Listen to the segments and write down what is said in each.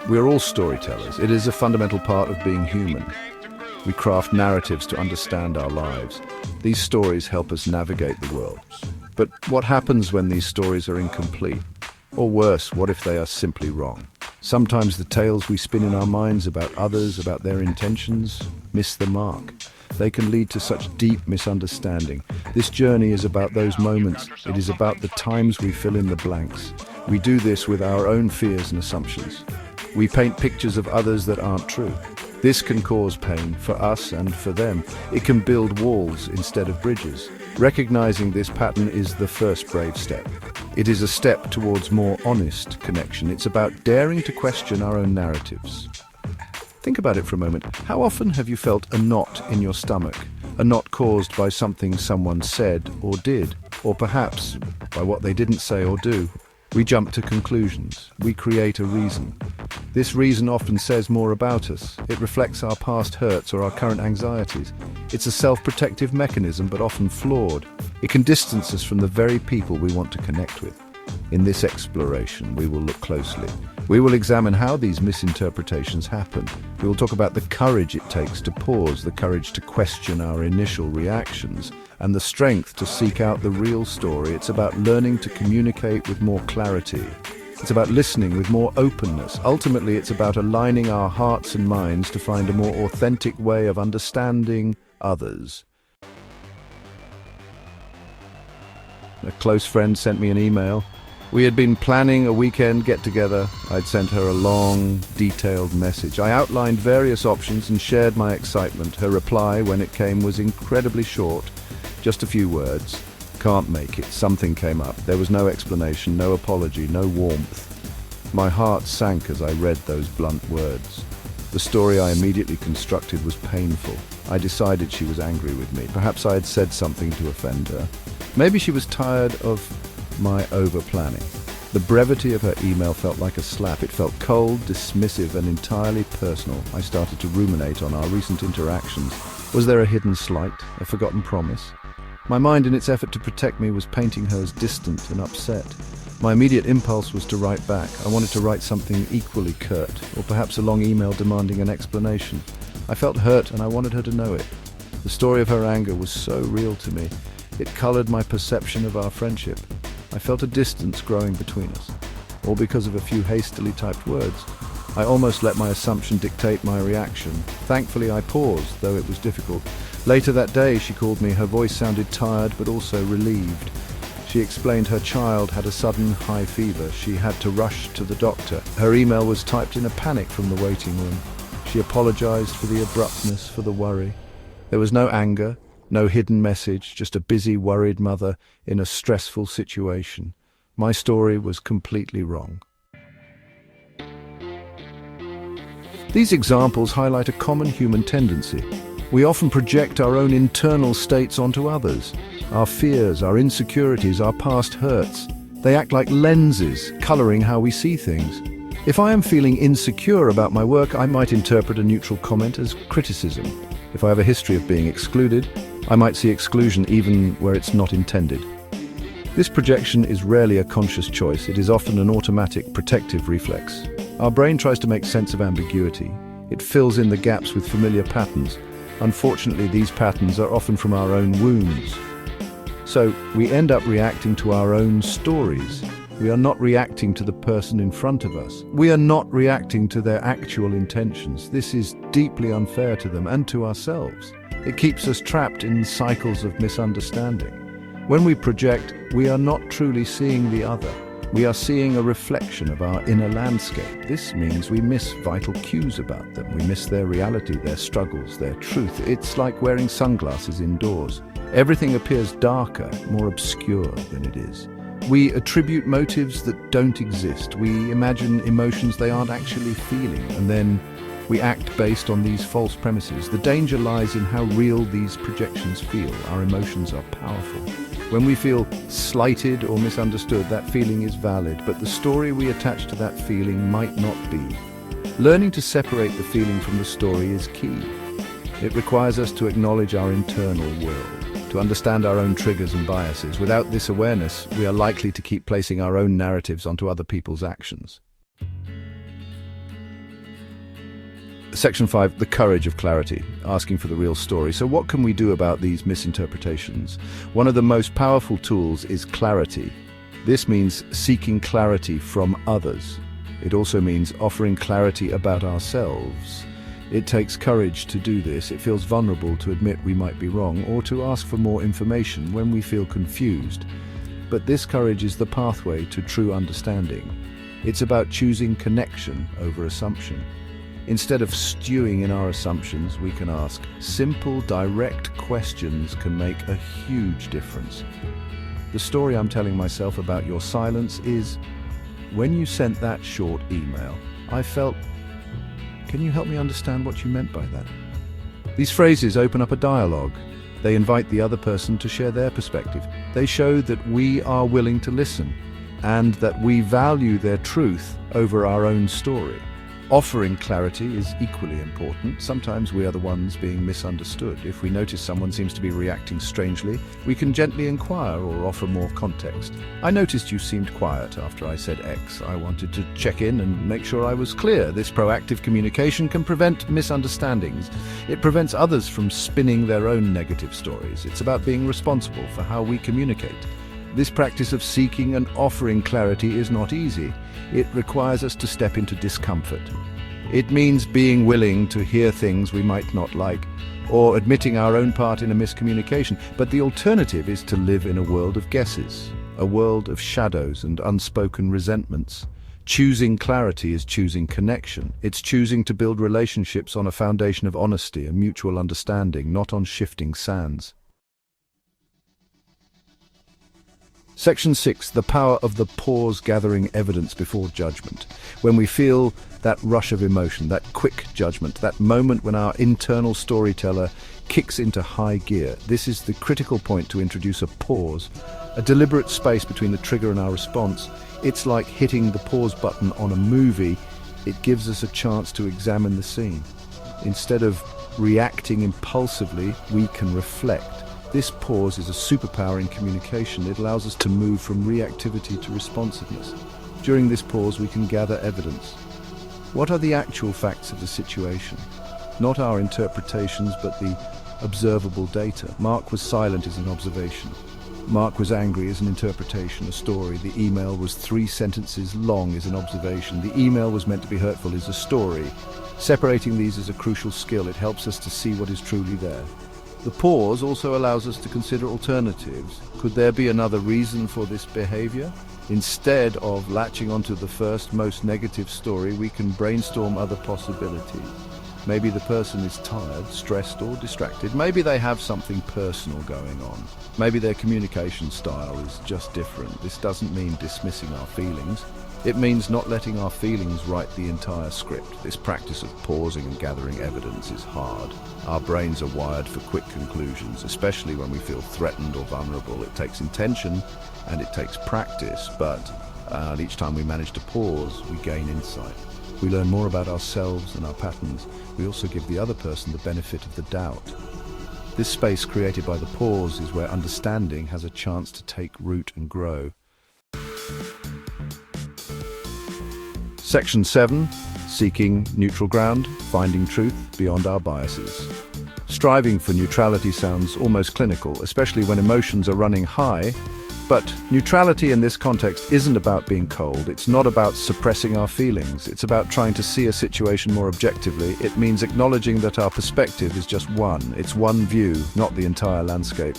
We are all storytellers. It is a fundamental part of being human. We craft narratives to understand our lives. These stories help us navigate the world. But what happens when these stories are incomplete? Or worse, what if they are simply wrong? Sometimes the tales we spin in our minds about others, about their intentions, miss the mark. They can lead to such deep misunderstanding. This journey is about those moments. It is about the times we fill in the blanks. We do this with our own fears and assumptions. We paint pictures of others that aren't true. This can cause pain for us and for them. It can build walls instead of bridges. Recognizing this pattern is the first brave step. It is a step towards more honest connection. It's about daring to question our own narratives. Think about it for a moment. How often have you felt a knot in your stomach? A knot caused by something someone said or did, or perhaps by what they didn't say or do. We jump to conclusions. We create a reason. This reason often says more about us. It reflects our past hurts or our current anxieties. It's a self-protective mechanism, but often flawed. It can distance us from the very people we want to connect with. In this exploration, we will look closely. We will examine how these misinterpretations happen. We will talk about the courage it takes to pause, the courage to question our initial reactions, and the strength to seek out the real story. It's about learning to communicate with more clarity. It's about listening with more openness. Ultimately, it's about aligning our hearts and minds to find a more authentic way of understanding others. A close friend sent me an email. We had been planning a weekend get-together. I'd sent her a long, detailed message. I outlined various options and shared my excitement. Her reply, when it came, was incredibly short. Just a few words. Can't make it. Something came up. There was no explanation, no apology, no warmth. My heart sank as I read those blunt words. The story I immediately constructed was painful. I decided she was angry with me. Perhaps I had said something to offend her. Maybe she was tired of my over-planning. The brevity of her email felt like a slap. It felt cold, dismissive, and entirely personal. I started to ruminate on our recent interactions. Was there a hidden slight, a forgotten promise? My mind, in its effort to protect me, was painting her as distant and upset. My immediate impulse was to write back. I wanted to write something equally curt, or perhaps a long email demanding an explanation. I felt hurt and I wanted her to know it. The story of her anger was so real to me. It colored my perception of our friendship. I felt a distance growing between us, all because of a few hastily typed words. I almost let my assumption dictate my reaction. Thankfully, I paused, though it was difficult. Later that day, she called me. Her voice sounded tired, but also relieved. She explained her child had a sudden high fever. She had to rush to the doctor. Her email was typed in a panic from the waiting room. She apologized for the abruptness, for the worry. There was no anger, no hidden message, just a busy, worried mother in a stressful situation. My story was completely wrong. These examples highlight a common human tendency. We often project our own internal states onto others. Our fears, our insecurities, our past hurts. They act like lenses, coloring how we see things. If I am feeling insecure about my work, I might interpret a neutral comment as criticism. If I have a history of being excluded, I might see exclusion even where it's not intended. This projection is rarely a conscious choice. It is often an automatic protective reflex. Our brain tries to make sense of ambiguity. It fills in the gaps with familiar patterns. Unfortunately, these patterns are often from our own wounds. So we end up reacting to our own stories. We are not reacting to the person in front of us. We are not reacting to their actual intentions. This is deeply unfair to them and to ourselves. It keeps us trapped in cycles of misunderstanding. When we project, we are not truly seeing the other. We are seeing a reflection of our inner landscape. This means we miss vital cues about them. We miss their reality, their struggles, their truth. It's like wearing sunglasses indoors. Everything appears darker, more obscure than it is. We attribute motives that don't exist. We imagine emotions they aren't actually feeling, and then we act based on these false premises. The danger lies in how real these projections feel. Our emotions are powerful. When we feel slighted or misunderstood, that feeling is valid, but the story we attach to that feeling might not be. Learning to separate the feeling from the story is key. It requires us to acknowledge our internal world, to understand our own triggers and biases. Without this awareness, we are likely to keep placing our own narratives onto other people's actions. Section 5, the courage of clarity, asking for the real story. So what can we do about these misinterpretations? One of the most powerful tools is clarity. This means seeking clarity from others. It also means offering clarity about ourselves. It takes courage to do this. It feels vulnerable to admit we might be wrong or to ask for more information when we feel confused. But this courage is the pathway to true understanding. It's about choosing connection over assumption. Instead of stewing in our assumptions, we can ask simple, direct questions can make a huge difference. The story I'm telling myself about your silence is, when you sent that short email, I felt, can you help me understand what you meant by that? These phrases open up a dialogue. They invite the other person to share their perspective. They show that we are willing to listen and that we value their truth over our own story. Offering clarity is equally important. Sometimes we are the ones being misunderstood. If we notice someone seems to be reacting strangely, we can gently inquire or offer more context. I noticed you seemed quiet after I said X. I wanted to check in and make sure I was clear. This proactive communication can prevent misunderstandings. It prevents others from spinning their own negative stories. It's about being responsible for how we communicate. This practice of seeking and offering clarity is not easy. It requires us to step into discomfort. It means being willing to hear things we might not like, or admitting our own part in a miscommunication. But the alternative is to live in a world of guesses, a world of shadows and unspoken resentments. Choosing clarity is choosing connection. It's choosing to build relationships on a foundation of honesty and mutual understanding, not on shifting sands. Section 6, the power of the pause, gathering evidence before judgment. When we feel that rush of emotion, that quick judgment, that moment when our internal storyteller kicks into high gear, this is the critical point to introduce a pause, a deliberate space between the trigger and our response. It's like hitting the pause button on a movie. It gives us a chance to examine the scene. Instead of reacting impulsively, we can reflect. This pause is a superpower in communication. It allows us to move from reactivity to responsiveness. During this pause, we can gather evidence. What are the actual facts of the situation? Not our interpretations, but the observable data. Mark was silent is an observation. Mark was angry is an interpretation, a story. The email was 3 sentences long is an observation. The email was meant to be hurtful is a story. Separating these is a crucial skill. It helps us to see what is truly there. The pause also allows us to consider alternatives. Could there be another reason for this behavior? Instead of latching onto the first, most negative story, we can brainstorm other possibilities. Maybe the person is tired, stressed, or distracted. Maybe they have something personal going on. Maybe their communication style is just different. This doesn't mean dismissing our feelings. It means not letting our feelings write the entire script. This practice of pausing and gathering evidence is hard. Our brains are wired for quick conclusions, especially when we feel threatened or vulnerable. It takes intention and it takes practice, but each time we manage to pause, we gain insight. We learn more about ourselves and our patterns. We also give the other person the benefit of the doubt. This space created by the pause is where understanding has a chance to take root and grow. Section 7, seeking neutral ground, finding truth beyond our biases. Striving for neutrality sounds almost clinical, especially when emotions are running high. But neutrality in this context isn't about being cold. It's not about suppressing our feelings. It's about trying to see a situation more objectively. It means acknowledging that our perspective is just one. It's one view, not the entire landscape.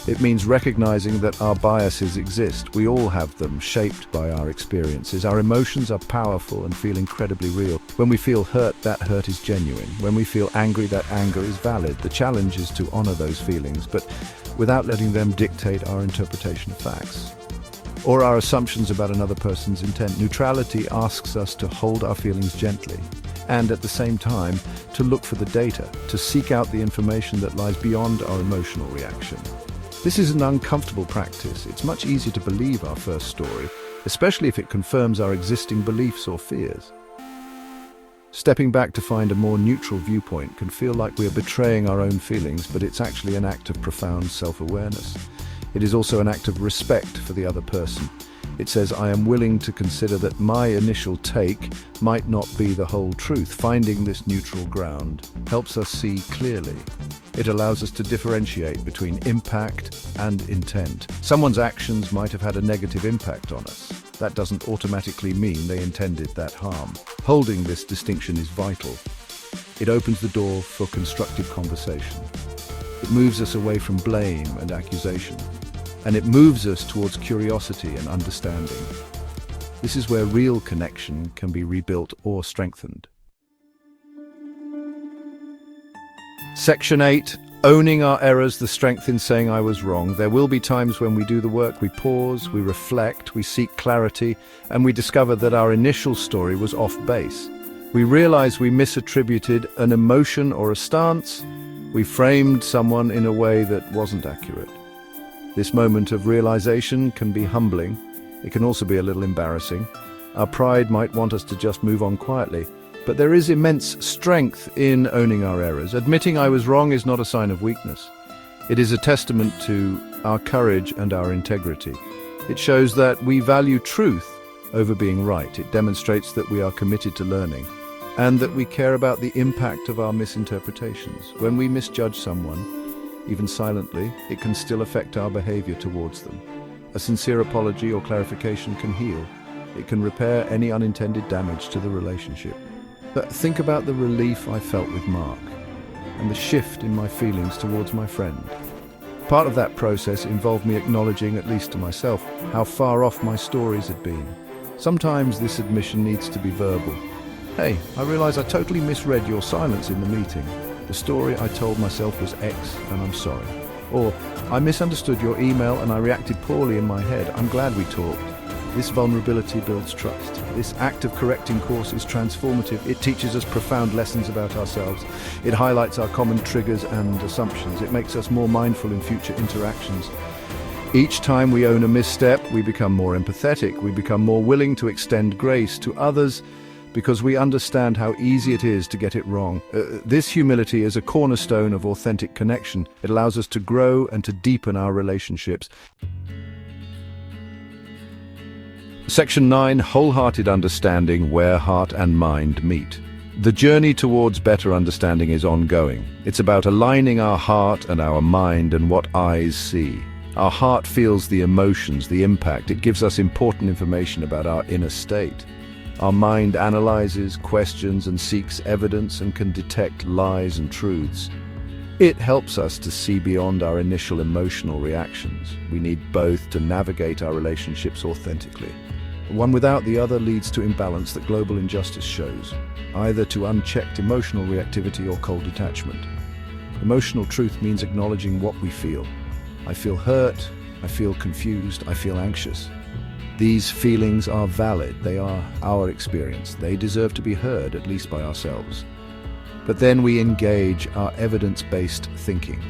It means recognizing that our biases exist. We all have them, shaped by our experiences. Our emotions are powerful and feel incredibly real. When we feel hurt, that hurt is genuine. When we feel angry, that anger is valid. The challenge is to honor those feelings, but without letting them dictate our interpretation of facts or our assumptions about another person's intent. Neutrality asks us to hold our feelings gently and at the same time to look for the data, to seek out the information that lies beyond our emotional reaction. This is an uncomfortable practice. It's much easier to believe our first story, especially if it confirms our existing beliefs or fears. Stepping back to find a more neutral viewpoint can feel like we are betraying our own feelings, but it's actually an act of profound self-awareness. It is also an act of respect for the other person. It says, I am willing to consider that my initial take might not be the whole truth. Finding this neutral ground helps us see clearly. It allows us to differentiate between impact and intent. Someone's actions might have had a negative impact on us. That doesn't automatically mean they intended that harm. Holding this distinction is vital. It opens the door for constructive conversation. It moves us away from blame and accusation. And it moves us towards curiosity and understanding. This is where real connection can be rebuilt or strengthened. Section 8. Owning our errors, the strength in saying I was wrong. There will be times when we do the work, we pause, we reflect, we seek clarity, and we discover that our initial story was off base. We realize we misattributed an emotion or a stance. We framed someone in a way that wasn't accurate. This moment of realization can be humbling. It can also be a little embarrassing. Our pride might want us to just move on quietly, but there is immense strength in owning our errors. Admitting I was wrong is not a sign of weakness. It is a testament to our courage and our integrity. It shows that we value truth over being right. It demonstrates that we are committed to learning and that we care about the impact of our misinterpretations. When we misjudge someone, even silently, it can still affect our behavior towards them. A sincere apology or clarification can heal. It can repair any unintended damage to the relationship. But think about the relief I felt with Mark and the shift in my feelings towards my friend. Part of that process involved me acknowledging, at least to myself, how far off my stories had been. Sometimes this admission needs to be verbal. Hey, I realize I totally misread your silence in the meeting. The story I told myself was X, and I'm sorry. Or, I misunderstood your email and I reacted poorly in my head. I'm glad we talked. This vulnerability builds trust. This act of correcting course is transformative. It teaches us profound lessons about ourselves. It highlights our common triggers and assumptions. It makes us more mindful in future interactions. Each time we own a misstep, we become more empathetic. We become more willing to extend grace to others because we understand how easy it is to get it wrong. This humility is a cornerstone of authentic connection. It allows us to grow and to deepen our relationships. Section 9, Wholehearted Understanding, where heart and mind meet. The journey towards better understanding is ongoing. It's about aligning our heart and our mind and what eyes see. Our heart feels the emotions, the impact. It gives us important information about our inner state. Our mind analyzes, questions, and seeks evidence and can detect lies and truths. It helps us to see beyond our initial emotional reactions. We need both to navigate our relationships authentically. One without the other leads to imbalance that global injustice shows, either to unchecked emotional reactivity or cold detachment. Emotional truth means acknowledging what we feel. I feel hurt, I feel confused, I feel anxious. These feelings are valid. They are our experience. They deserve to be heard, at least by ourselves. But then we engage our evidence-based thinking.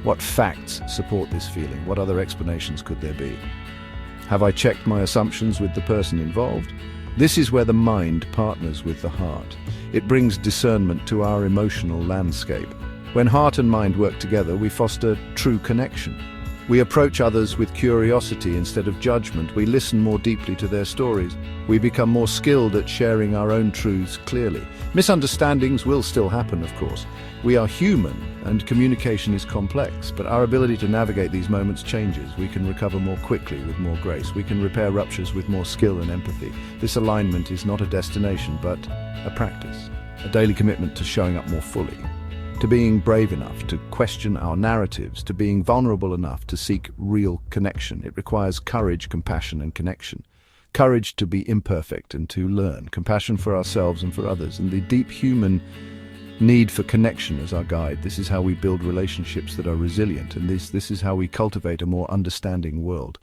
What facts support this feeling? What other explanations could there be? Have I checked my assumptions with the person involved? This is where the mind partners with the heart. It brings discernment to our emotional landscape. When heart and mind work together, we foster true connection. We approach others with curiosity instead of judgment. We listen more deeply to their stories. We become more skilled at sharing our own truths clearly. Misunderstandings will still happen, of course. We are human, and communication is complex, but our ability to navigate these moments changes. We can recover more quickly with more grace. We can repair ruptures with more skill and empathy. This alignment is not a destination, but a practice, a daily commitment to showing up more fully, to being brave enough to question our narratives, to being vulnerable enough to seek real connection. It requires courage, compassion, and connection. Courage to be imperfect and to learn, compassion for ourselves and for others, and the deep human need for connection as our guide. This is how we build relationships that are resilient, and this is how we cultivate a more understanding world.